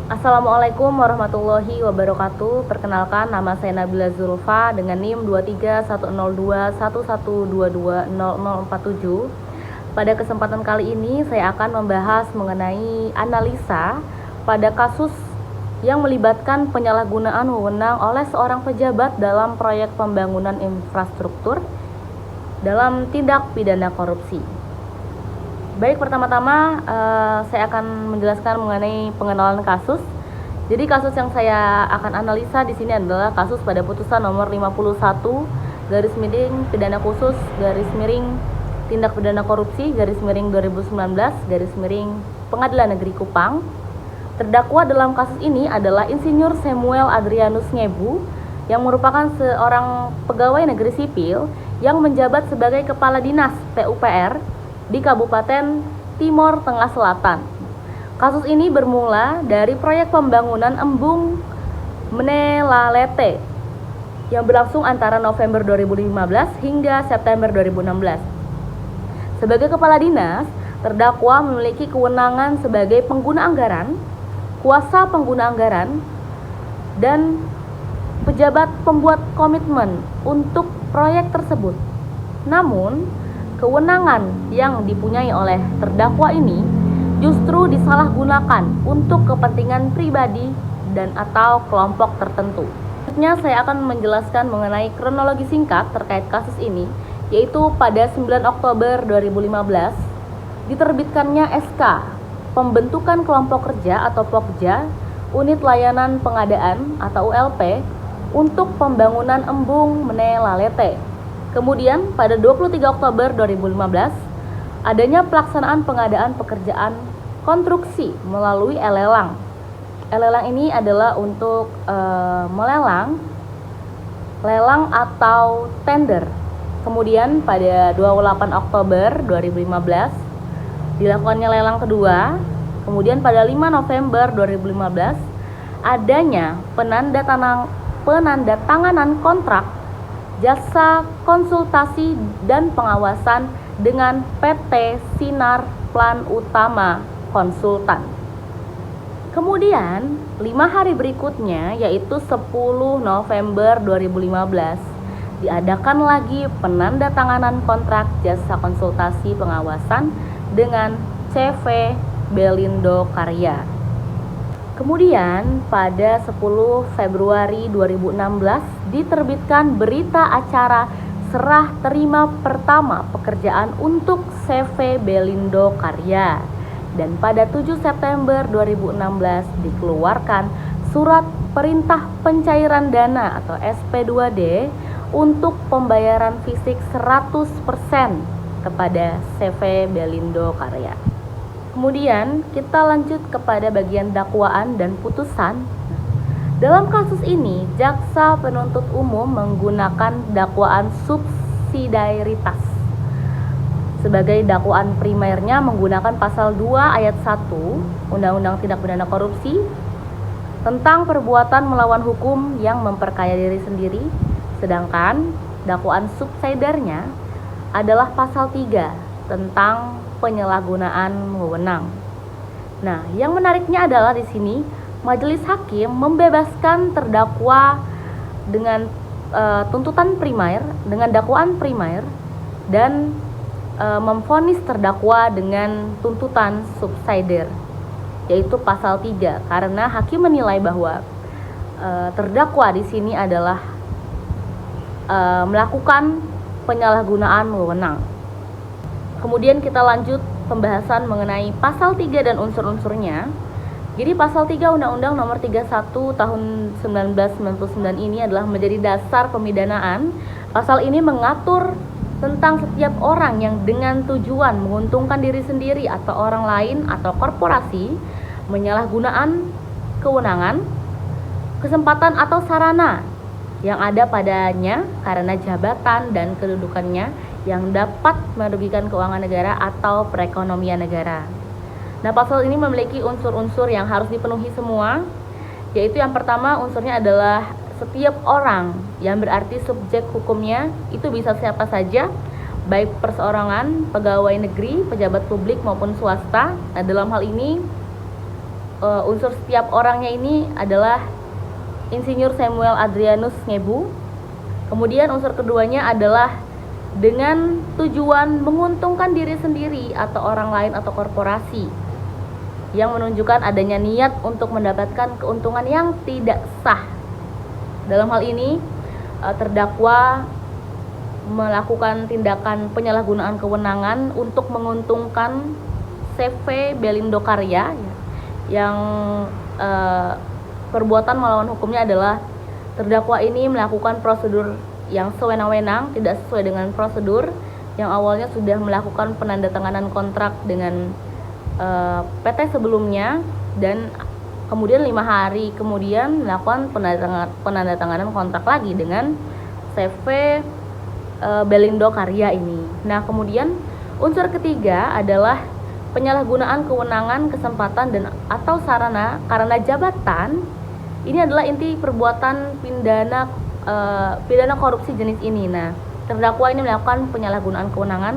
Assalamualaikum warahmatullahi wabarakatuh. Perkenalkan, nama saya Nabila Zulfa dengan NIM 2310211220047. Pada kesempatan kali ini saya akan membahas mengenai analisa pada kasus yang melibatkan penyalahgunaan wewenang oleh seorang pejabat dalam proyek pembangunan infrastruktur dalam tindak pidana korupsi. Baik, pertama-tama saya akan menjelaskan mengenai pengenalan kasus. Jadi kasus yang saya akan analisa di sini adalah kasus pada putusan nomor 51 garis miring pidana khusus garis miring tindak pidana korupsi garis miring 2019 garis miring Pengadilan Negeri Kupang. Terdakwa dalam kasus ini adalah Insinyur Samuel Adrianus Ngebu yang merupakan seorang pegawai negeri sipil yang menjabat sebagai Kepala Dinas PUPR di Kabupaten Timor Tengah Selatan. Kasus ini bermula dari proyek pembangunan Embung Menelalete yang berlangsung antara November 2015 hingga September 2016. Sebagai kepala dinas, terdakwa memiliki kewenangan sebagai pengguna anggaran, kuasa pengguna anggaran, dan pejabat pembuat komitmen untuk proyek tersebut. Namun, kewenangan yang dipunyai oleh terdakwa ini justru disalahgunakan untuk kepentingan pribadi dan atau kelompok tertentu. Selanjutnya saya akan menjelaskan mengenai kronologi singkat terkait kasus ini, yaitu pada 9 Oktober 2015 diterbitkannya SK Pembentukan Kelompok Kerja atau Pokja Unit Layanan Pengadaan atau ULP untuk pembangunan Embung Menelalete. Kemudian pada 23 Oktober 2015 adanya pelaksanaan pengadaan pekerjaan konstruksi melalui elelang. Elelang ini adalah untuk melelang, lelang atau tender. Kemudian pada 28 Oktober 2015 dilakukannya lelang kedua. Kemudian pada 5 November 2015 adanya penandatanganan kontrak jasa konsultasi dan pengawasan dengan PT Sinar Plan Utama Konsultan. Kemudian 5 hari berikutnya, yaitu 10 November 2015 diadakan lagi penandatanganan kontrak jasa konsultasi pengawasan dengan CV Belindo Karya. Kemudian pada 10 Februari 2016 diterbitkan berita acara serah terima pertama pekerjaan untuk CV Belindo Karya. Dan pada 7 September 2016 dikeluarkan surat perintah pencairan dana atau SP2D untuk pembayaran fisik 100% kepada CV Belindo Karya. Kemudian kita lanjut kepada bagian dakwaan dan putusan. Dalam kasus ini, jaksa penuntut umum menggunakan dakwaan subsidiaritas. Sebagai dakwaan primernya menggunakan pasal 2 ayat 1 Undang-Undang Tindak Pidana Korupsi tentang perbuatan melawan hukum yang memperkaya diri sendiri, sedangkan dakwaan subsidiarnya adalah pasal 3 tentang penyalahgunaan wewenang. Nah, yang menariknya adalah di sini majelis hakim membebaskan terdakwa dengan tuntutan primer, dengan dakwaan primer, dan memvonis terdakwa dengan tuntutan subsidiar, yaitu pasal 3, karena hakim menilai bahwa terdakwa di sini adalah melakukan penyalahgunaan wewenang. Kemudian kita lanjut pembahasan mengenai pasal 3 dan unsur-unsurnya. Jadi pasal 3 Undang-Undang Nomor 31 Tahun 1999 ini adalah menjadi dasar pemidanaan. Pasal ini mengatur tentang setiap orang yang dengan tujuan menguntungkan diri sendiri atau orang lain atau korporasi menyalahgunaan kewenangan, kesempatan atau sarana yang ada padanya karena jabatan dan kedudukannya yang dapat merugikan keuangan negara atau perekonomian negara. Nah, pasal ini memiliki unsur-unsur yang harus dipenuhi semua, yaitu yang pertama unsurnya adalah setiap orang, yang berarti subjek hukumnya itu bisa siapa saja, baik perseorangan, pegawai negeri, pejabat publik maupun swasta. Nah, dalam hal ini unsur setiap orangnya ini adalah Insinyur Samuel Adrianus Ngebu. Kemudian unsur keduanya adalah dengan tujuan menguntungkan diri sendiri atau orang lain atau korporasi, yang menunjukkan adanya niat untuk mendapatkan keuntungan yang tidak sah. Dalam hal ini, terdakwa melakukan tindakan penyalahgunaan kewenangan untuk menguntungkan CV Belindo Karya, yang perbuatan melawan hukumnya adalah terdakwa ini melakukan prosedur yang sewenang-wenang, tidak sesuai dengan prosedur yang awalnya sudah melakukan penandatanganan kontrak dengan PT sebelumnya, dan kemudian 5 hari kemudian melakukan penandatanganan kontrak lagi dengan CV Belindo Karya ini. Nah, kemudian unsur ketiga adalah penyalahgunaan kewenangan, kesempatan dan atau sarana karena jabatan. Ini adalah inti perbuatan pidana korupsi jenis ini. Nah, terdakwa ini melakukan penyalahgunaan kewenangan,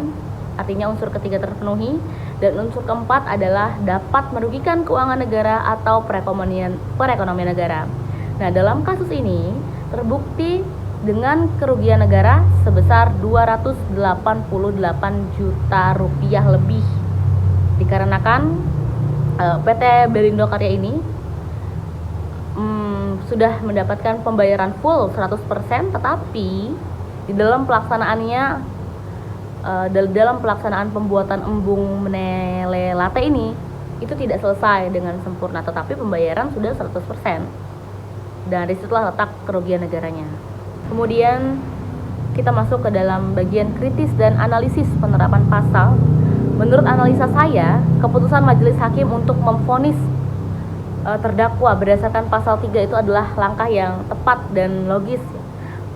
artinya unsur ketiga terpenuhi, dan unsur keempat adalah dapat merugikan keuangan negara atau perekonomian negara. Nah, dalam kasus ini terbukti dengan kerugian negara sebesar 288 juta rupiah lebih, dikarenakan PT Belindo Karya ini sudah mendapatkan pembayaran full 100%, tetapi di dalam pelaksanaannya, dalam pelaksanaan pembuatan embung Menele Latte ini itu tidak selesai dengan sempurna, tetapi pembayaran sudah 100%, dan disitulah letak kerugian negaranya. Kemudian kita masuk ke dalam bagian kritis dan analisis penerapan pasal. Menurut analisa saya, keputusan majelis hakim untuk memvonis terdakwa berdasarkan pasal 3 itu adalah langkah yang tepat dan logis,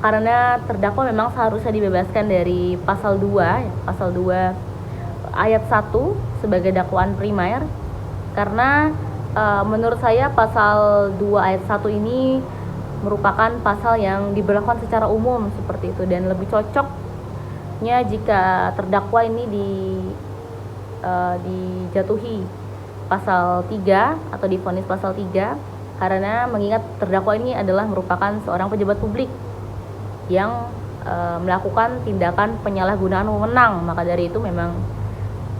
karena terdakwa memang seharusnya dibebaskan dari pasal 2 ayat 1 sebagai dakwaan primer, karena menurut saya pasal 2 ayat 1 ini merupakan pasal yang diberlakukan secara umum seperti itu, dan lebih cocoknya jika terdakwa ini dijatuhi pasal 3 atau divonis pasal 3, karena mengingat terdakwa ini adalah merupakan seorang pejabat publik yang melakukan tindakan penyalahgunaan wewenang. Maka dari itu memang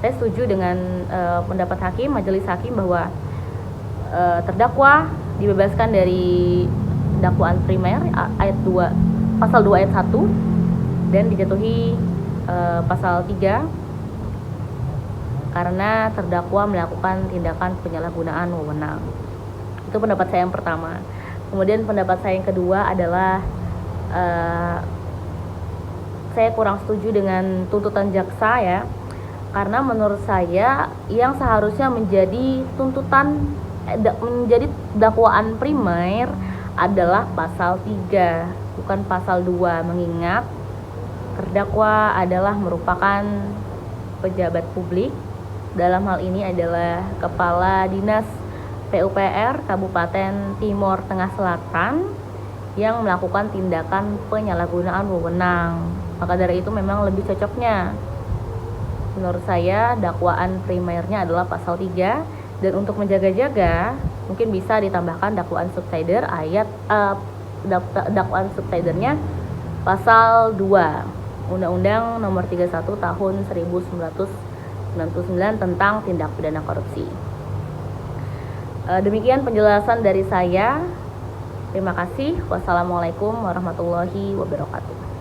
saya setuju dengan pendapat majelis hakim bahwa terdakwa dibebaskan dari dakwaan primer ayat 2 pasal 2 ayat 1 dan dijatuhi pasal 3 karena terdakwa melakukan tindakan penyalahgunaan wewenang. Itu pendapat saya yang pertama. Kemudian pendapat saya yang kedua adalah saya kurang setuju dengan tuntutan jaksa ya, karena menurut saya yang seharusnya menjadi menjadi dakwaan primer adalah pasal 3, bukan pasal 2, mengingat terdakwa adalah merupakan pejabat publik. Dalam hal ini adalah Kepala Dinas PUPR Kabupaten Timur Tengah Selatan yang melakukan tindakan penyalahgunaan wewenang. Maka dari itu memang lebih cocoknya menurut saya dakwaan primernya adalah pasal 3, dan untuk menjaga-jaga mungkin bisa ditambahkan dakwaan subsidiar dakwaan subsidiarnya pasal 2 Undang-Undang Nomor 31 Tahun 1999 tentang tindak pidana korupsi. Demikian penjelasan dari saya. Terima kasih. Wassalamualaikum warahmatullahi wabarakatuh.